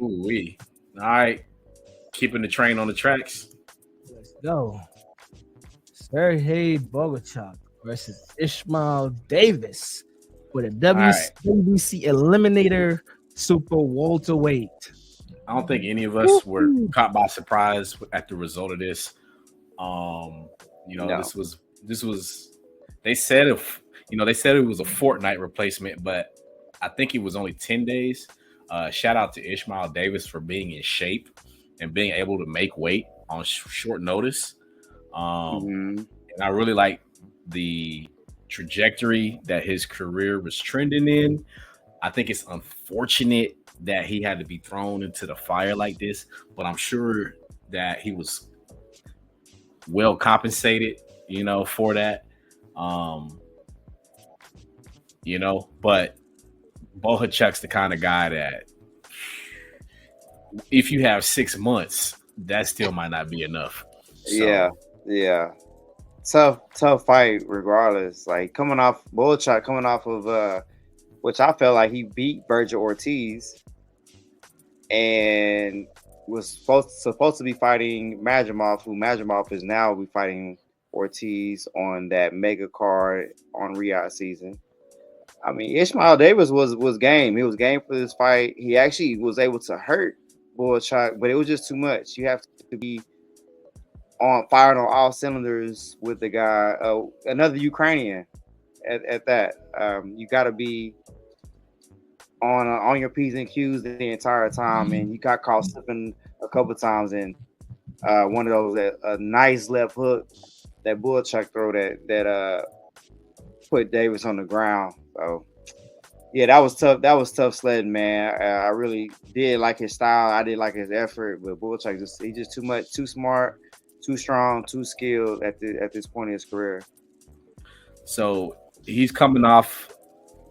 Ooh-wee. All right, keeping the train on the tracks. Let's go. Sergey Bohachuk versus Ishmael Davis for the All right. WBC Eliminator Super Welterweight. I don't think any of us were Woo-hoo. caught by surprise at the result of this. No. This was they said if they said it was a fortnight replacement, but I think it was only 10 days. Shout out to Ishmael Davis for being in shape and being able to make weight on short notice. Mhm. And I really like the trajectory that his career was trending in. I think it's unfortunate that he had to be thrown into the fire like this, but I'm sure that he was well compensated, for that. Um, but Bohachuk's the kind of guy that if you have 6 months, that still might not be enough. So, Yeah. Tough fight regardless. Like Bohachuk coming off of which I felt like he beat Virgil Ortiz and was supposed to be fighting Majimov, who Majimov is now be fighting Ortiz on that mega card on Riyadh season. I mean, Ishmael Davis was game. He was game for this fight. He actually was able to hurt Bohachuk, but it was just too much. You have to be on firing on all cylinders with the guy, another Ukrainian at that. You got to be on your P's and Q's the entire time, and you got caught slipping a couple times, and one of those a nice left hook that Bohachuk throw that put Davis on the ground. So yeah, that was tough. That was tough sledding, man. I really did like his style. I did like his effort, but Bohachuk he's just too much, too smart, too strong, too skilled at this point in his career. So he's coming off,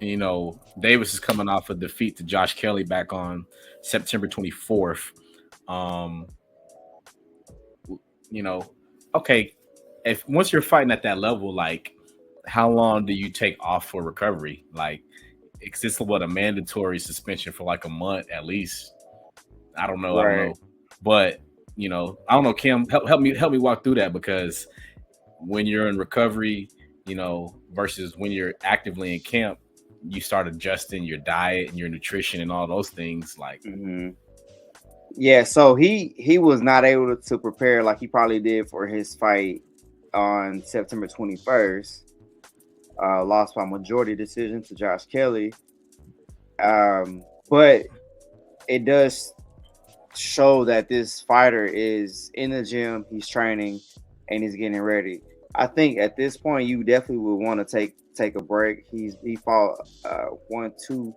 Davis is coming off a defeat to Josh Kelly back on September 24th. Okay, if once you're fighting at that level, like, how long do you take off for recovery? Like, exists what a mandatory suspension for like a month at least. I don't know, but I don't know. Kim, help me walk through that, because when you're in recovery, versus when you're actively in camp, you start adjusting your diet and your nutrition and all those things. Like, yeah, so he was not able to prepare like he probably did for his fight on September 21st. Lost by majority decision to Josh Kelly. But it does show that this fighter is in the gym, he's training, and he's getting ready. I think at this point you definitely would want to take a break. He fought two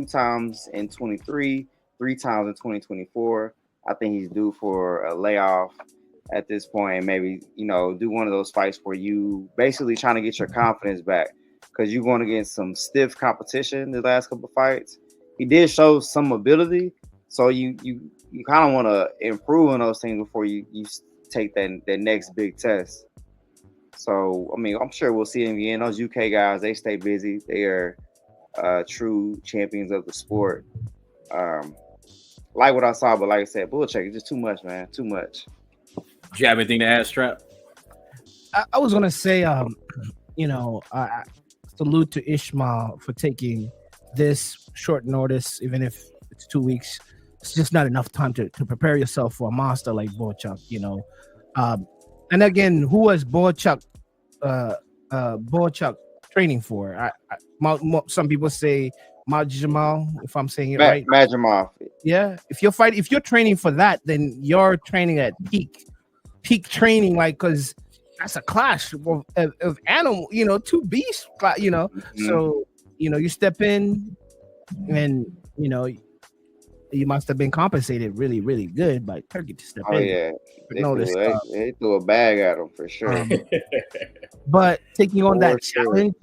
times in 23, 3 times in 2024. I think he's due for a layoff at this point, and maybe do one of those fights where you basically trying to get your confidence back, because you're going against some stiff competition the last couple of fights. He did show some ability, so you kind of want to improve on those things before you take that next big test. So I mean, I'm sure we'll see him again. Those UK guys, they stay busy. They are true champions of the sport. Like what I saw, but like I said, Bohachuk is just too much, man. Too much. Do you have anything to add, Strap? I was gonna say, I salute to Ishmael for taking this short notice, even if it's 2 weeks. It's just not enough time to prepare yourself for a monster like Bohachuk, And again, who was Bohachuk training for? Some people say Majimov, if I'm saying it right. Majimov. Yeah, if you're training for that, then you're training at peak training, like, because that's a clash of animal, two beasts, So you step in, and you must have been compensated really, really good by Turkey to step in. Oh yeah, they threw a bag at him for sure. But taking on that challenge,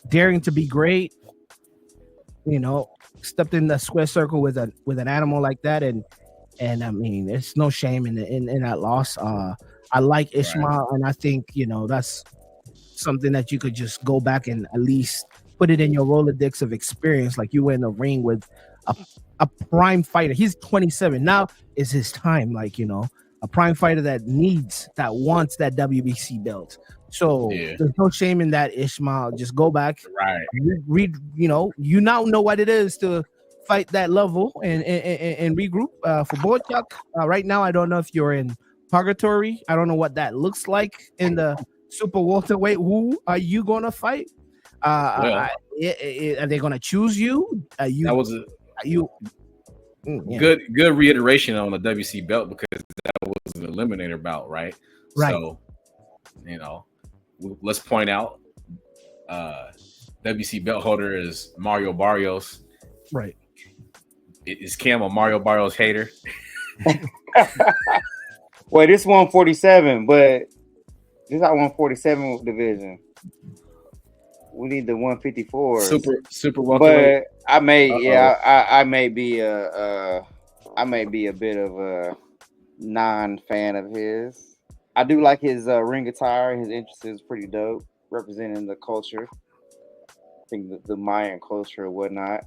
daring to be great, stepped in the square circle with an animal like that, and I mean, there's no shame in that loss. I like Ishmael, right. And I think that's something that you could just go back and at least put it in your Rolodex of experience. Like, you were in the ring with a prime fighter. He's 27 now. Is his time? Like, you know, a prime fighter that wants that WBC belt. So there's no shame in that, Ishmael. Just go back, right? Read. You know, you now know what it is to fight that level and regroup. For Bohachuk, right now, I don't know if you're in purgatory. I don't know what that looks like in the super welterweight. Who are you gonna fight? Are they gonna choose you? That was yeah. good reiteration on the WC belt, because that was an eliminator bout, right? So, you know, let's point out WC belt holder is Mario Barrios. Right. Is Cam a Mario Barrios hater? Well, this 147, but this is our 147 division. We need the 154. Super welterweight. But I may be a bit of a non-fan of his. I do like his ring attire. His interest is pretty dope, representing the culture. I think the Mayan culture or whatnot.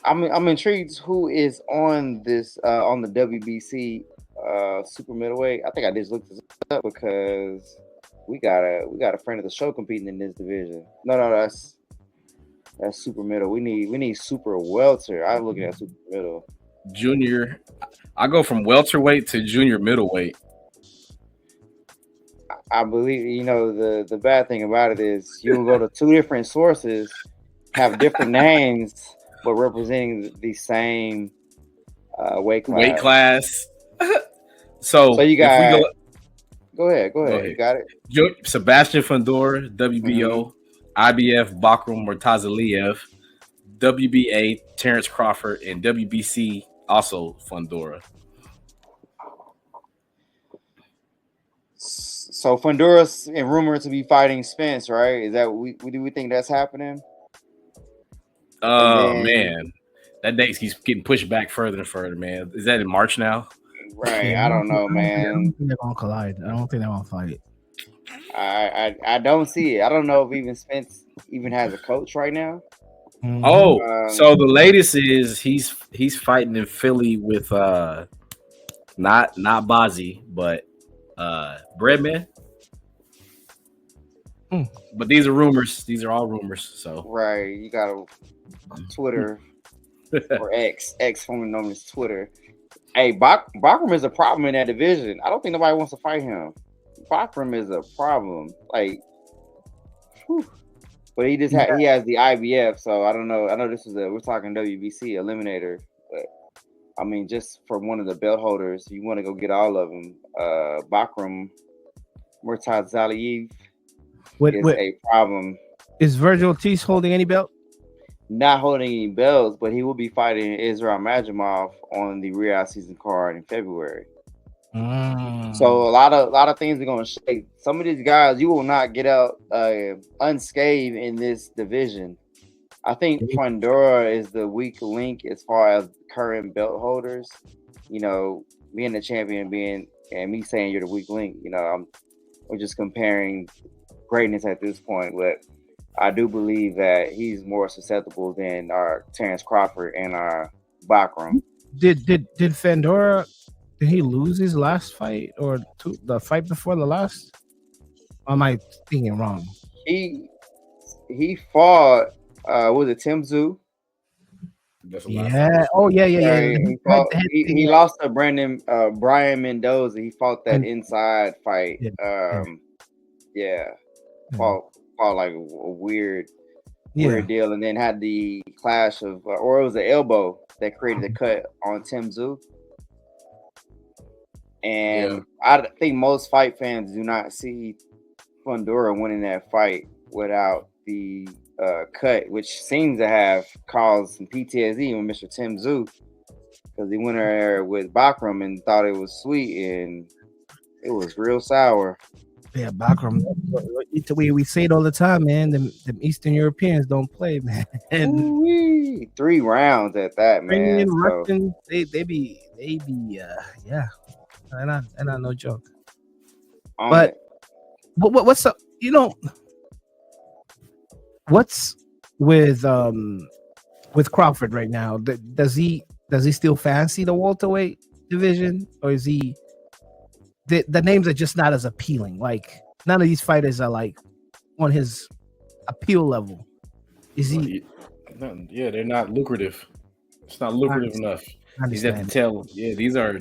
I'm intrigued who is on this on the WBC super middleweight. I think I just looked this up because we got a friend of the show competing in this division. No, that's super middle. We need super welter. I'm looking at super middle. Junior, I go from welterweight to junior middleweight. I believe, you know, the bad thing about it is you can go to two different sources, have different names, but representing the same weight class. So you got. Go ahead. You got it. Sebastian Fundora, WBO, IBF Bakram Murtazaliev, WBA Terrence Crawford, and WBC also Fundora. So Fundora's in rumor to be fighting Spence, right? Is that do we think that's happening? Man, that date keeps getting pushed back further and further, man. Is that in March now? Right, I don't know, man. I don't think they're gonna collide. I don't think they're gonna fight. I don't see it. I don't know if even Spence even has a coach right now. So the latest is he's fighting in Philly with not Bazzi, but Breadman. But these are rumors. These are all rumors. So right, you got to Twitter or X formerly known as Twitter. Hey, Bakram is a problem in that division. I don't think nobody wants to fight him. Bakram is a problem. Like, whew. But he has the IBF, so I don't know. I know we're talking WBC Eliminator, but I mean, just for one of the belt holders, you want to go get all of them. Bakram Murtazaliev is a problem. Is Virgil Ortiz holding any belt? Not holding any belts, but he will be fighting Israel Majimov on the Riyadh season card in February. So a lot of things are going to shake. Some of these guys, you will not get out unscathed in this division. I think Fundora is the weak link as far as current belt holders. You know, being the champion, and me saying you're the weak link. You know, we're just comparing greatness at this point, but I do believe that he's more susceptible than our Terrence Crawford and our Bakram. Did Fundora? Did he lose his last fight or the fight before the last? Or am I thinking wrong? He fought. Was it Tim Tszyu? Yeah. Oh yeah. He lost to Brian Mendoza. He fought that inside fight. Fought like a weird deal, and then had the clash of, or it was the elbow that created the cut on Tim Tszyu. And I think most fight fans do not see Fundora winning that fight without the cut, which seems to have caused some PTSD with Mr. Tim Tszyu, because he went there with Bakram and thought it was sweet, and it was real sour. Yeah, Bakram. We say it all the time, man. Them Eastern Europeans don't play, man. And 3 rounds at that, man. Russian, they be and I no joke. But what's up? You know, what's with with Crawford right now? Does he still fancy the welterweight division, or is he the names are just not as appealing? Like none of these fighters are like on his appeal level. Is he? Yeah, they're not lucrative. It's not lucrative enough. He's at the tail. Yeah, these are.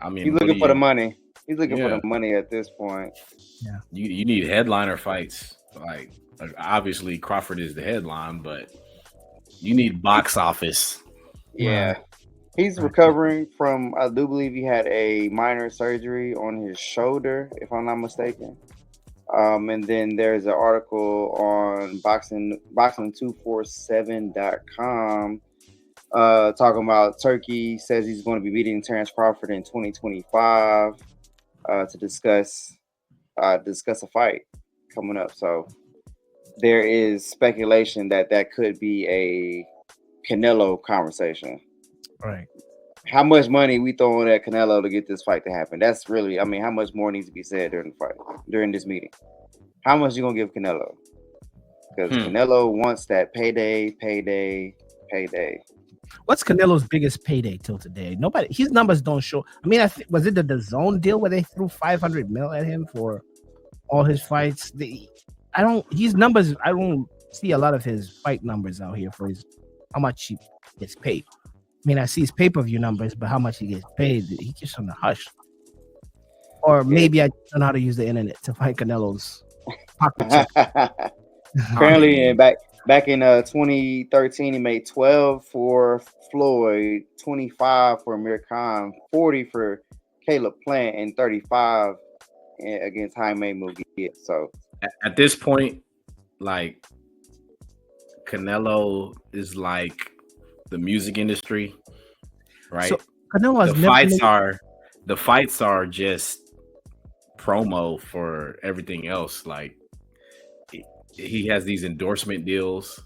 I mean, he's looking for the money. He's looking for the money at this point. Yeah, you need headliner fights. Like obviously Crawford is the headline, but you need box office. Yeah. He's recovering from, I do believe he had a minor surgery on his shoulder, if I'm not mistaken. And then there's an article on boxing247.com talking about Turkey says he's going to be beating Terrence Crawford in 2025 to discuss a fight coming up. So there is speculation that could be a Canelo conversation. Right. How much money we throwing at Canelo to get this fight to happen? That's really, I mean, how much more needs to be said during the fight, during this meeting? How much you gonna give Canelo? Because Canelo wants that payday. What's Canelo's biggest payday till today? Nobody. His numbers don't show. I mean, was it the DAZN deal where they threw $500 million at him for all his fights? His numbers. I don't see a lot of his fight numbers out here for how much he gets paid. I mean, I see his pay-per-view numbers, but how much he gets paid, he just on the hush. Or maybe I don't know how to use the internet to find Canelo's pocket. Apparently, back in 2013, he made 12 for Floyd, 25 for Amir Khan, 40 for Caleb Plant, and 35 against Jaime Munguia. So at this point, like Canelo is like the music industry, right? So Canelo has the fights are just promo for everything else. Like he has these endorsement deals,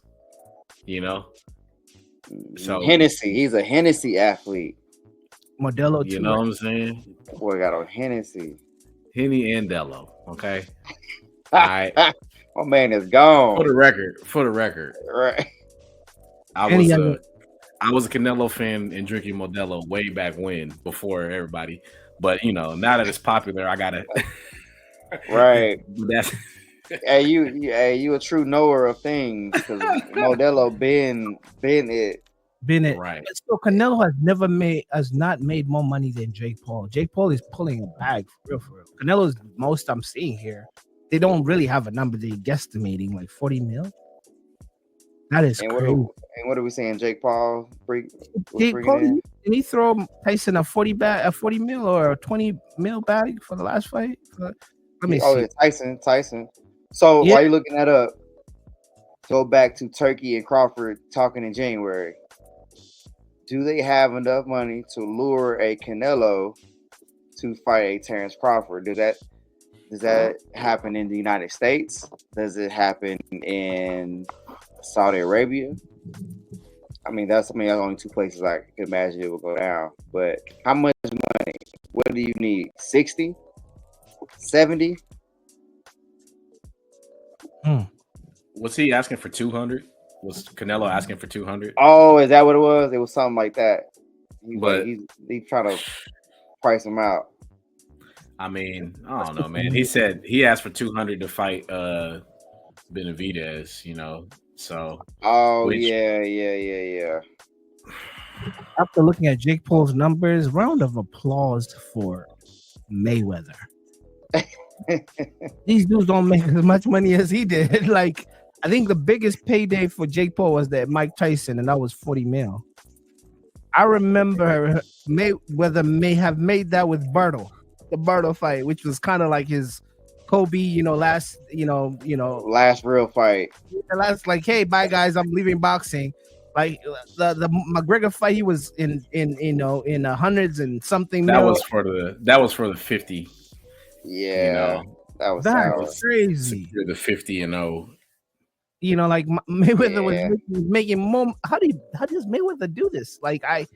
you know. So Hennessy, he's a Hennessy athlete. Modelo, you know what I'm saying? Boy, got on Hennessy, Henny and Dello. Okay, all right. My man is gone. For the record, right? I was a Canelo fan and drinking Modelo way back when, before everybody. But you know, now that it's popular, I gotta. Right. That's. you a true knower of things, because Modelo been it. Right. So Canelo has not made more money than Jake Paul. Jake Paul is pulling a bag for real. Canelo's most I'm seeing here. They don't really have a number. They're guesstimating like 40 mil. That is crazy. What are we saying? Jake Paul? Jake Paul, didn't he throw Tyson a 40 mil or a 20 mil bag for the last fight? Let me see. Yeah, Tyson. So while you're looking that up, go back to Turkey and Crawford talking in January. Do they have enough money to lure a Canelo to fight a Terrence Crawford? Does that happen in the United States? Does it happen in Saudi Arabia? I mean, that's only two places I could imagine it will go down. But how much money? What do you need? 60? 70? Was he asking for 200? Was Canelo asking for 200? Oh, is that what it was? It was something like that. He trying to price him out. I mean, I don't know, man. He said he asked for 200 to fight Benavidez, you know. So yeah. After looking at Jake Paul's numbers, round of applause for Mayweather. These dudes don't make as much money as he did. Like, I think the biggest payday for Jake Paul was that Mike Tyson, and that was 40 mil. I remember Mayweather may have made that with the Berto fight, which was kind of like his Kobe, last real fight. Last, like, hey, bye guys, I'm leaving boxing. Like the McGregor fight, he was in hundreds and something. That was for the 50. Yeah, that was crazy. The 50-0. Like Mayweather was making more. How does Mayweather do this? Like I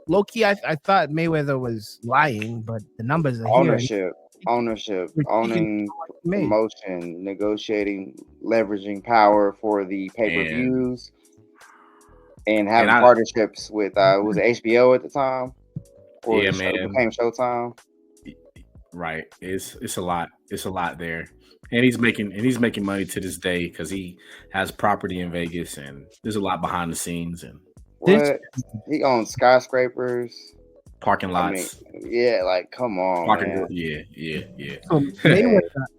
low key, I thought Mayweather was lying, but the numbers are ownership, owning promotion, negotiating leveraging power for the pay-per-views and having And partnerships with was it HBO at the time, or Yeah, it man. became Showtime. Right. It's a lot. It's a lot there. And he's making money to this day because he has property in Vegas, and there's a lot behind the scenes and What? He owns skyscrapers, parking I mean, lots. yeah, like come on, Parking, man. yeah. So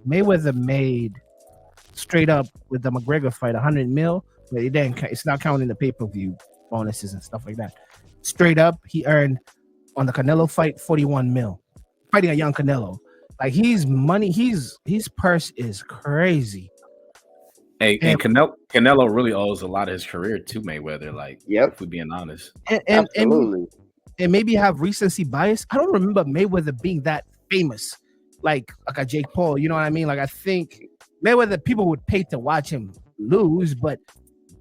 Mayweather made straight up with the McGregor fight 100 mil, but it didn't. It's not counting the pay-per-view bonuses and stuff like that. Straight up, he earned on the Canelo fight 41 mil, fighting a young Canelo. Like his purse is crazy. Hey, and Canelo really owes a lot of his career to Mayweather. Like, if we're being honest, Absolutely. And maybe have recency bias. I don't remember Mayweather being that famous, like a Jake Paul. You know what I mean? Like I think Mayweather, people would pay to watch him lose, but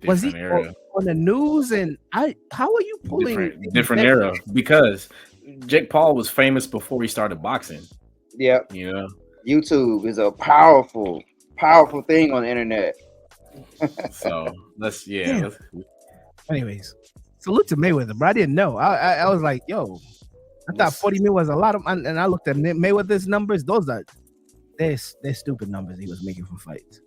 was he on the news? And how are you pulling different era? Because Jake Paul was famous before he started boxing. Yep. You know, YouTube is a powerful thing on the internet. So anyways, salute to Mayweather, but I didn't know. I was like, yo, I thought 40 mil was a lot of, and I looked at Mayweather's numbers. They're stupid numbers he was making for fights.